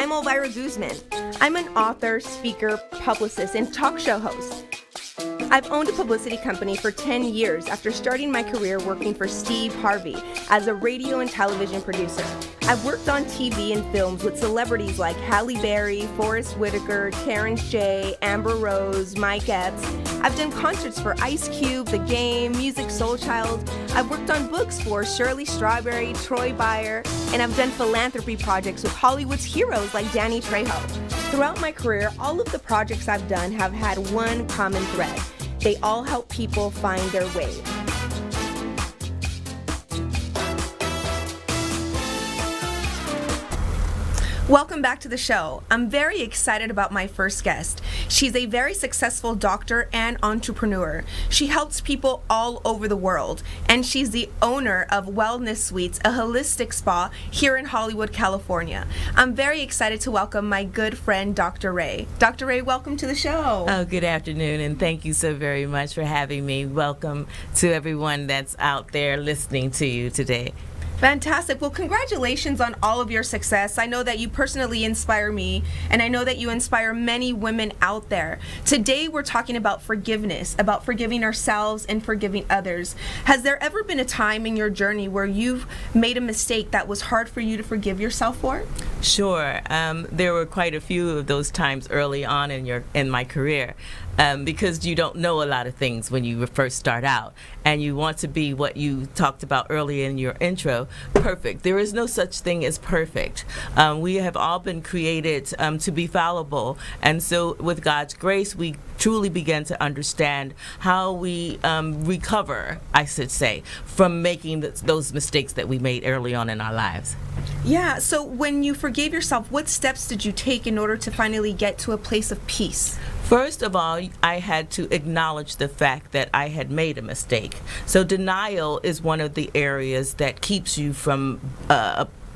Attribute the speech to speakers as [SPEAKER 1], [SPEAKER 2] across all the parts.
[SPEAKER 1] I'm Elvira Guzman. I'm an author, speaker, publicist, and talk show host. I've owned a publicity company for 10 years after starting my career working for Steve Harvey as a radio and television producer. I've worked on TV and films with celebrities like Halle Berry, Forrest Whitaker, Terrence J, Amber Rose, Mike Epps. I've done concerts for Ice Cube, The Game, Music Soul Child. I've worked on books for Shirley Strawberry, Troy Byer, and I've done philanthropy projects with Hollywood's heroes like Danny Trejo. Throughout my career, all of the projects I've done have had one common thread. They all help people find their way. Welcome back to the show. I'm very excited about my first guest. She's a very successful doctor and entrepreneur. She helps people all over the world, and she's the owner of Wellness Suites, a holistic spa here in Hollywood, California. I'm very excited to welcome my good friend, Dr. Ray. Dr. Ray, welcome to the show.
[SPEAKER 2] Oh, good afternoon, and thank you so very much for having me. Welcome to everyone that's out there listening to you today.
[SPEAKER 1] Fantastic. Well, congratulations on all of your success. I know that you personally inspire me, and I know that you inspire many women out there. Today, we're talking about forgiveness, about forgiving ourselves and forgiving others. Has there ever been a time in your journey where you've made a mistake that was hard for you to forgive yourself for?
[SPEAKER 2] Sure. There were quite a few of those times early on in my career. Because you don't know a lot of things when you first start out, and you want to be what you talked about earlier in your intro, perfect. There is no such thing as perfect. We have all been created to be fallible, and so with God's grace, we truly begin to understand how we recover, I should say, from making those mistakes that we made early on in our lives.
[SPEAKER 1] Yeah, so when you forgave yourself, what steps did you take in order to finally get to a place of peace?
[SPEAKER 2] First of all, I had to acknowledge the fact that I had made a mistake. So denial is one of the areas that keeps you from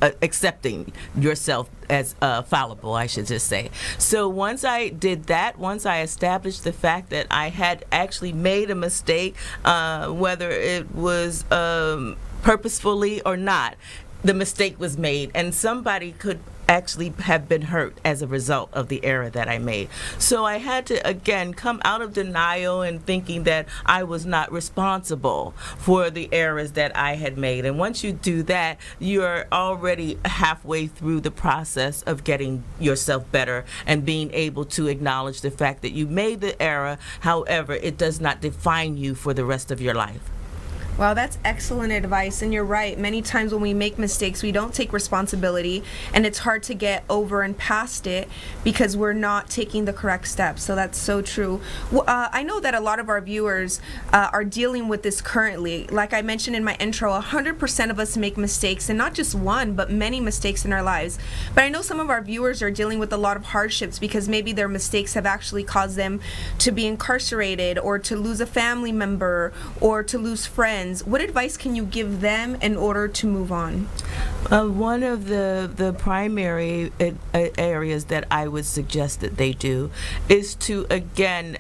[SPEAKER 2] accepting yourself as fallible, I should just say. So once I did that, once I established the fact that I had actually made a mistake, whether it was purposefully or not, the mistake was made, and somebody could actually have been hurt as a result of the error that I made. So I had to, again, come out of denial and thinking that I was not responsible for the errors that I had made. And once you do that, you're already halfway through the process of getting yourself better and being able to acknowledge the fact that you made the error. However, it does not define you for the rest of your life.
[SPEAKER 1] Well, that's excellent advice, and you're right. Many times when we make mistakes, we don't take responsibility, and it's hard to get over and past it because we're not taking the correct steps. So that's so true. I know that a lot of our viewers are dealing with this currently. Like I mentioned in my intro, 100% of us make mistakes, and not just one, but many mistakes in our lives. But I know some of our viewers are dealing with a lot of hardships because maybe their mistakes have actually caused them to be incarcerated or to lose a family member or to lose friends. What advice can you give them in order to move on?
[SPEAKER 2] One of the primary areas that I would suggest that they do is to, again,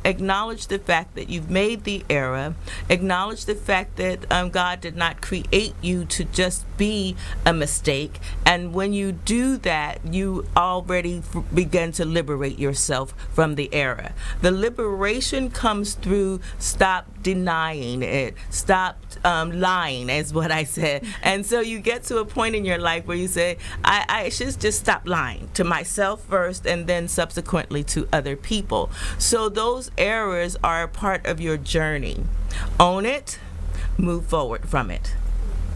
[SPEAKER 2] acknowledge the fact that you've made the error, acknowledge the fact that God did not create you to just be a mistake, and when you do that, you already begin to liberate yourself from the error. The liberation comes through stop denying it, stop lying, is what I said. And so you get to a point in your life where you say, I should just stop lying to myself first and then subsequently to other people. So those errors are a part of your journey. Own it, move forward from it.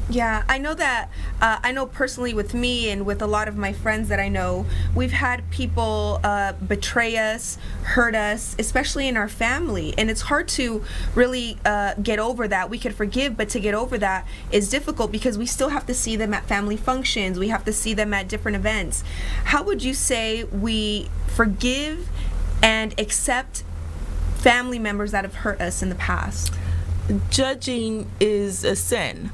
[SPEAKER 1] Yeah, I know that, I know personally with me and with a lot of my friends that I know, we've had people betray us, hurt us, especially in our family. And it's hard to really get over that. We could forgive, but to get over that is difficult because we still have to see them at family functions. We have to see them at different events. How would you say we forgive and accept family members that have hurt us in the past?
[SPEAKER 2] Judging is a sin.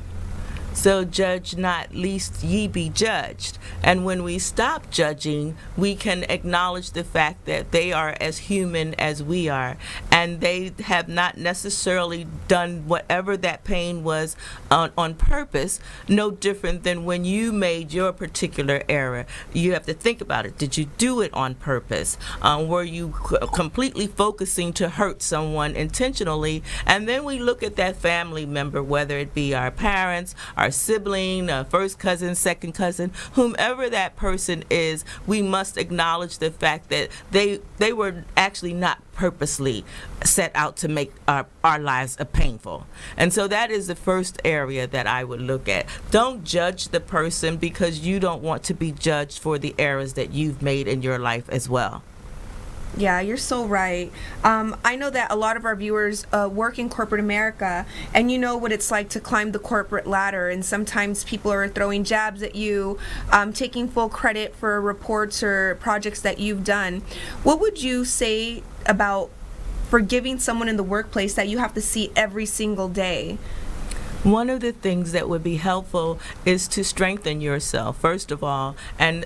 [SPEAKER 2] So judge not, lest ye be judged. And when we stop judging, we can acknowledge the fact that they are as human as we are, and they have not necessarily done whatever that pain was on purpose, no different than when you made your particular error. You have to think about it. Did you do it on purpose? Were you completely focusing to hurt someone intentionally? And then we look at that family member, whether it be our parents, our sibling, first cousin, second cousin, whomever that person is, we must acknowledge the fact that they were actually not purposely set out to make our lives painful. And so that is the first area that I would look at. Don't judge the person because you don't want to be judged for the errors that you've made in your life as well.
[SPEAKER 1] Yeah, you're so right. I know that a lot of our viewers work in corporate America, and you know what it's like to climb the corporate ladder, and sometimes people are throwing jabs at you, taking full credit for reports or projects that you've done. What would you say about forgiving someone in the workplace that you have to see every single day?
[SPEAKER 2] One of the things that would be helpful is to strengthen yourself, first of all, and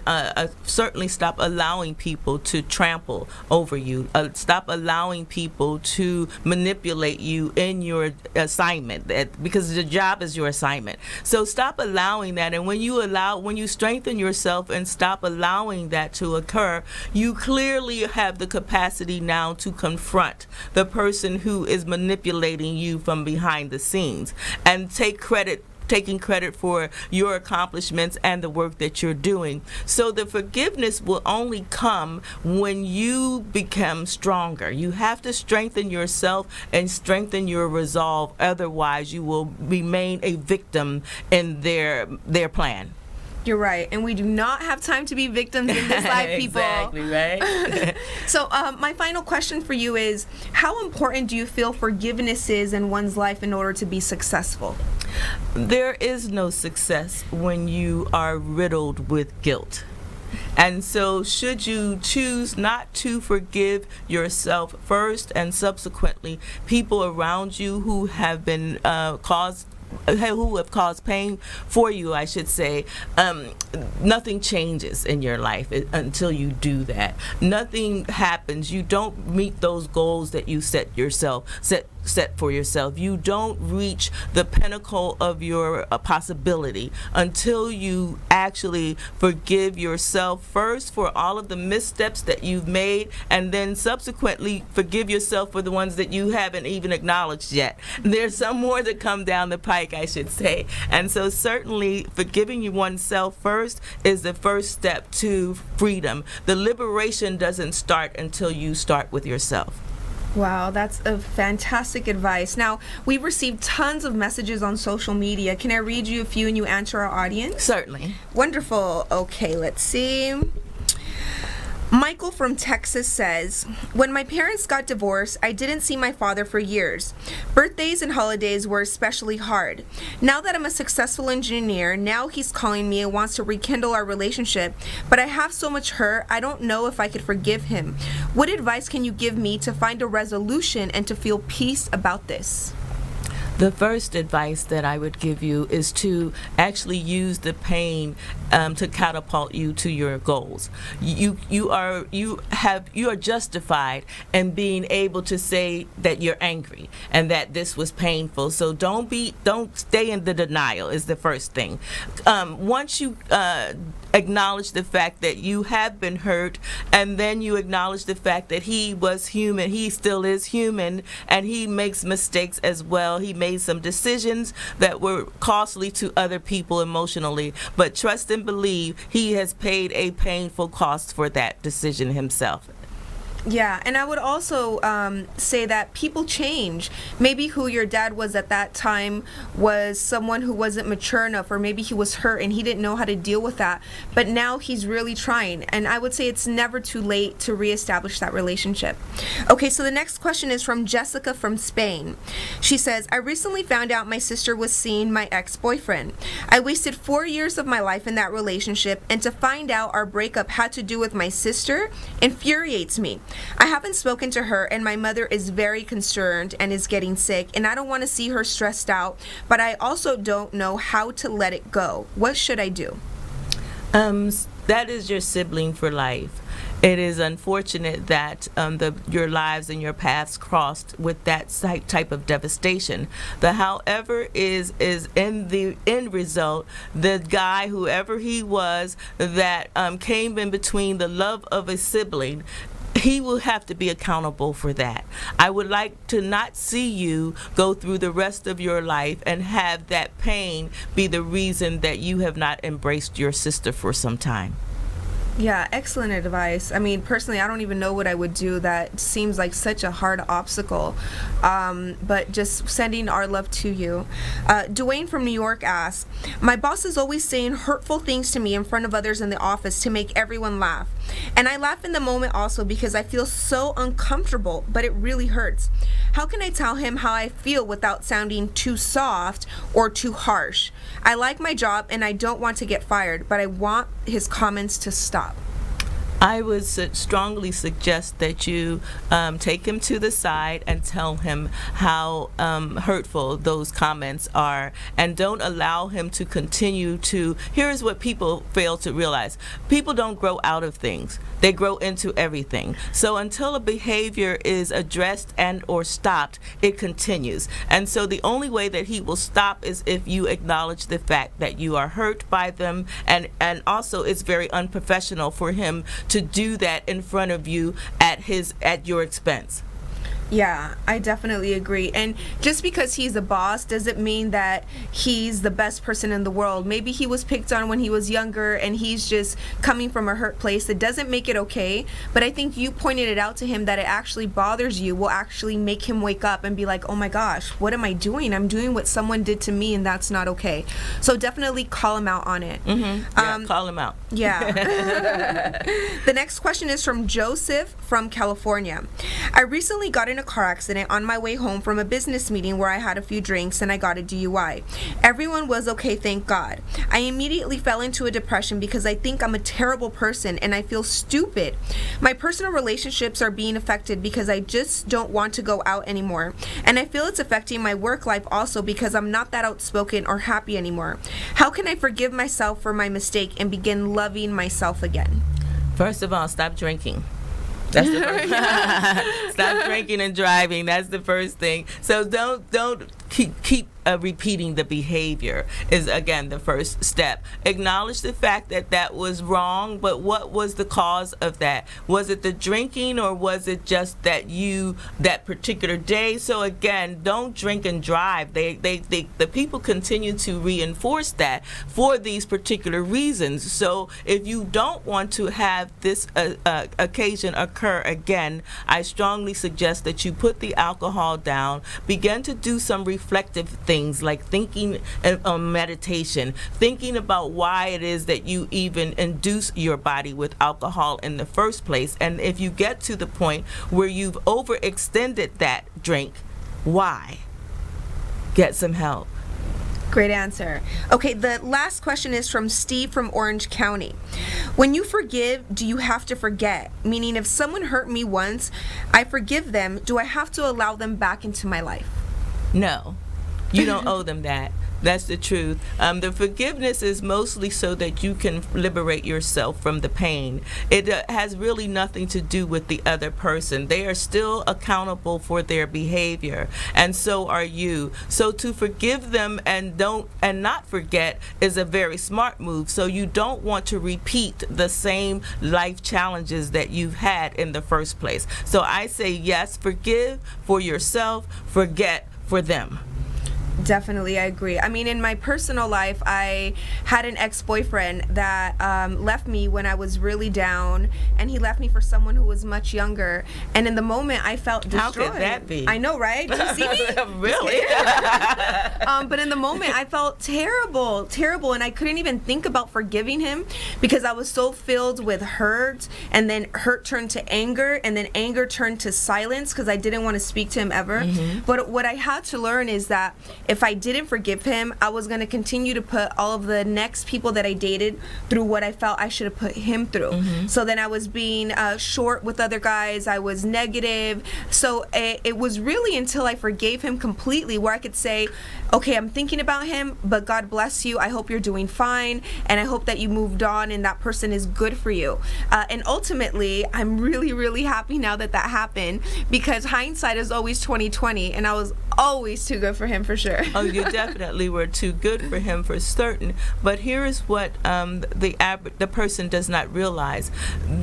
[SPEAKER 2] certainly stop allowing people to trample over you. Stop allowing people to manipulate you in your assignment, because the job is your assignment. So stop allowing that, and when you strengthen yourself and stop allowing that to occur, you clearly have the capacity now to confront the person who is manipulating you from behind the scenes, and taking credit for your accomplishments and the work that you're doing. So the forgiveness will only come when you become stronger. You have to strengthen yourself and strengthen your resolve. Otherwise, you will remain a victim in their plan.
[SPEAKER 1] You're right, and we do not have time to be victims in this life, people.
[SPEAKER 2] Exactly, right?
[SPEAKER 1] So my final question for you is, how important do you feel forgiveness is in one's life in order to be successful?
[SPEAKER 2] There is no success when you are riddled with guilt. And so should you choose not to forgive yourself first, and subsequently people around you who have been who have caused pain for you, I should say, nothing changes in your life until you do that. Nothing happens. You don't meet those goals that you set for yourself. You don't reach the pinnacle of your possibility until you actually forgive yourself first for all of the missteps that you've made, and then subsequently forgive yourself for the ones that you haven't even acknowledged yet. There's some more that come down the pike, I should say. And so certainly forgiving oneself first is the first step to freedom. The liberation doesn't start until you start with yourself.
[SPEAKER 1] Wow, that's a fantastic advice. Now, we've received tons of messages on social media. Can I read you a few and you answer our audience?
[SPEAKER 2] Certainly.
[SPEAKER 1] Wonderful. Okay, let's see. Michael from Texas says, when my parents got divorced, I didn't see my father for years. Birthdays and holidays were especially hard. Now that I'm a successful engineer, now he's calling me and wants to rekindle our relationship, but I have so much hurt, I don't know if I could forgive him. What advice can you give me to find a resolution and to feel peace about this?
[SPEAKER 2] The first advice that I would give you is to actually use the pain to catapult you to your goals. You are justified in being able to say that you're angry and that this was painful. So don't stay in the denial is the first thing. Once you acknowledge the fact that you have been hurt, and then you acknowledge the fact that he was human, he still is human, and he makes mistakes as well. He made some decisions that were costly to other people emotionally, but trust and believe he has paid a painful cost for that decision himself.
[SPEAKER 1] Yeah, and I would also say that people change. Maybe who your dad was at that time was someone who wasn't mature enough, or maybe he was hurt and he didn't know how to deal with that. But now he's really trying. And I would say it's never too late to reestablish that relationship. Okay, so the next question is from Jessica from Spain. She says, I recently found out my sister was seeing my ex-boyfriend. I wasted 4 years of my life in that relationship, and to find out our breakup had to do with my sister infuriates me. I haven't spoken to her, and my mother is very concerned and is getting sick, and I don't want to see her stressed out, but I also don't know how to let it go. What should I do?
[SPEAKER 2] That is your sibling for life. It is unfortunate that your lives and your paths crossed with that type of devastation. The however is in the end result, the guy, whoever he was, that came in between the love of a sibling, he will have to be accountable for that. I would like to not see you go through the rest of your life and have that pain be the reason that you have not embraced your sister for some time.
[SPEAKER 1] Yeah, excellent advice. I mean, personally, I don't even know what I would do. That seems like such a hard obstacle. But just sending our love to you. Dwayne from New York asks, my boss is always saying hurtful things to me in front of others in the office to make everyone laugh. And I laugh in the moment also because I feel so uncomfortable, but it really hurts. How can I tell him how I feel without sounding too soft or too harsh? I like my job and I don't want to get fired, but I want his comments to stop.
[SPEAKER 2] I would strongly suggest that you take him to the side and tell him how hurtful those comments are, and don't allow him to continue to. Here's what people fail to realize. People don't grow out of things. They grow into everything. So until a behavior is addressed and or stopped, it continues. And so the only way that he will stop is if you acknowledge the fact that you are hurt by them, and also it's very unprofessional for him to do that in front of you at your expense.
[SPEAKER 1] Yeah, I definitely agree. And just because he's a boss doesn't mean that he's the best person in the world. Maybe he was picked on when he was younger and he's just coming from a hurt place. It doesn't make it okay. But I think you pointed it out to him that it actually bothers you will actually make him wake up and be like, oh my gosh, what am I doing? I'm doing what someone did to me and that's not okay. So definitely call him out on it.
[SPEAKER 2] Mm-hmm. Yeah, call him out.
[SPEAKER 1] Yeah. The next question is from Joseph from California. I recently got in a car accident on my way home from a business meeting where I had a few drinks and I got a DUI. Everyone was okay, thank God. I immediately fell into a depression because I think I'm a terrible person and I feel stupid. My personal relationships are being affected because I just don't want to go out anymore. And I feel it's affecting my work life also because I'm not that outspoken or happy anymore. How can I forgive myself for my mistake and begin loving myself again?
[SPEAKER 2] First of all, stop drinking. That's the first. Stop drinking and driving. That's the first thing. So don't keep repeating the behavior is, again, the first step. Acknowledge the fact that that was wrong, but what was the cause of that? Was it the drinking, or was it just that that particular day? So again, don't drink and drive. The people continue to reinforce that for these particular reasons. So if you don't want to have this occasion occur again, I strongly suggest that you put the alcohol down, begin to do some reflective things like thinking on meditation, thinking about why it is that you even induce your body with alcohol in the first place. And if you get to the point where you've overextended that drink, why? Get some help.
[SPEAKER 1] Great answer. Okay, the last question is from Steve from Orange County. When you forgive, do you have to forget? Meaning, if someone hurt me once, I forgive them, do I have to allow them back into my life?
[SPEAKER 2] No, you don't owe them that. That's the truth. The forgiveness is mostly so that you can liberate yourself from the pain. It has really nothing to do with the other person. They are still accountable for their behavior, and so are you. So to forgive them and not forget is a very smart move. So you don't want to repeat the same life challenges that you've had in the first place. So I say yes, forgive for yourself, forget for them.
[SPEAKER 1] Definitely, I agree. I mean, in my personal life, I had an ex-boyfriend that left me when I was really down, and he left me for someone who was much younger. And in the moment, I felt destroyed.
[SPEAKER 2] How could that be?
[SPEAKER 1] I know, right? Did you see me?
[SPEAKER 2] Really?
[SPEAKER 1] But in the moment, I felt terrible, and I couldn't even think about forgiving him because I was so filled with hurt, and then hurt turned to anger, and then anger turned to silence because I didn't want to speak to him ever. Mm-hmm. But what I had to learn is that if I didn't forgive him, I was going to continue to put all of the next people that I dated through what I felt I should have put him through. So then I was being short with other guys. I was negative. So it was really until I forgave him completely where I could say, okay, I'm thinking about him, but God bless you. I hope you're doing fine, and I hope that you moved on and that person is good for you. And ultimately, I'm really, really happy now that happened, because hindsight is always 20/20, and I was always too good for him for sure.
[SPEAKER 2] Oh, you definitely were too good for him for certain. But here is what the person does not realize: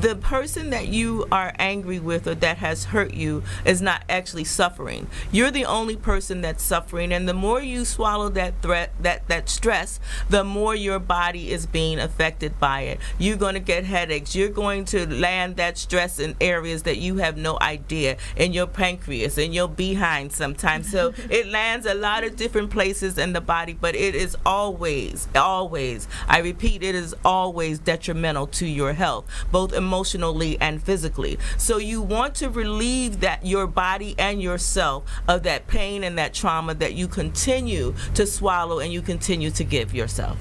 [SPEAKER 2] the person that you are angry with or that has hurt you is not actually suffering. You're the only person that's suffering, and the more you swallow that that stress, the more your body is being affected by it. You're going to get headaches. You're going to land that stress in areas that you have no idea, in your pancreas, in your behind sometimes. So it lands a lot of different places in the body, but it is always, I repeat, it is always detrimental to your health, both emotionally and physically. So you want to relieve that, your body and yourself, of that pain and that trauma that you continue to swallow and you continue to give yourself.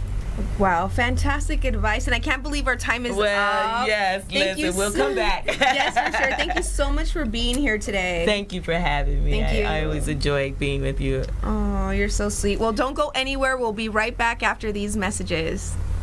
[SPEAKER 1] Wow, fantastic advice, and I can't believe our time is up.
[SPEAKER 2] Yes, listen, we'll come back.
[SPEAKER 1] Yes, for sure. Thank you so much for being here today.
[SPEAKER 2] Thank you for having me.
[SPEAKER 1] Thank you.
[SPEAKER 2] I always enjoy being with you.
[SPEAKER 1] Oh, you're so sweet. Well, don't go anywhere. We'll be right back after these messages.